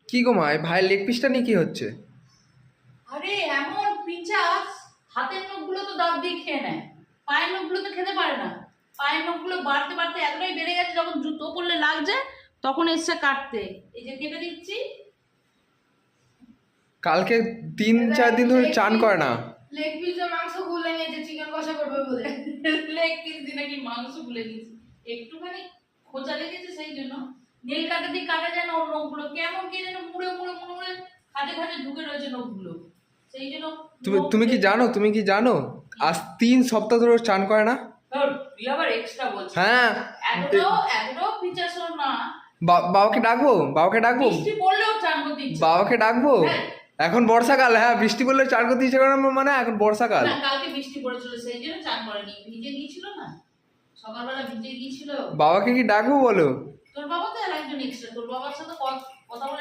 কি গো মা, এই ভাইয়ের লেগ পিসটা নিয়ে কি হচ্ছে? আরে এমন পিচাস, হাতের নখগুলো তো দাঁত দিয়ে খেয়ে নেয়, পায়ের নখগুলো তো খেতে পারে না। পায়ের নখগুলো বাড়তে বাড়তে এতটাই বেড়ে গেছে, যখন জুতো পরলে লাগছে তখন এসছে কাটতে। এই যে কেটে দিচ্ছি। কালকে 3-4 দিন ধরে চান করে না। লেগ পিসের মাংস গুলে নিয়েছে চিকেন কষা করবে বলে। লেগ পিস দিয়ে নাকি মাংস গুলে দিয়েছি, একটুখানি খোঁচা লেগেছে সেই জন্য। নীল কাটা দিয়ে কাটা যায় না ওর নখগুলো, কেমন কি যেন মুড়ে মুড়ে মুড়ে মুড়ে খাটে খাটে ঢুকে রয়েছে নখগুলো, সেই জন্য। তুমি কি জানো আজ 3 সপ্তাহ ধরে ও চান করে না। তুই আবার এক্সট্রা বলছিস? হ্যাঁ, এতটাও পিচাস ওর না। বাবাকে ডাকবো বৃষ্টি পড়লেও চান করতে ইচ্ছে করে। বাবাকে ডাকবো। হ্যাঁ। এখন বর্ষাকাল, হ্যাঁ বৃষ্টি পড়লে চান করতে ইচ্ছে করে না, মানে এখন বর্ষাকাল। না, কালকে বৃষ্টি পড়েছিল সেই জন্য চান করেনি, ভিজে গিয়েছিল না, সকালবেলা ভিজে গিয়েছিল। বাবাকে কি ডাকবো বলো? তোর বাবা তো আর একজন এক্সট্রা, তোর বাবার সাথে কথা বলে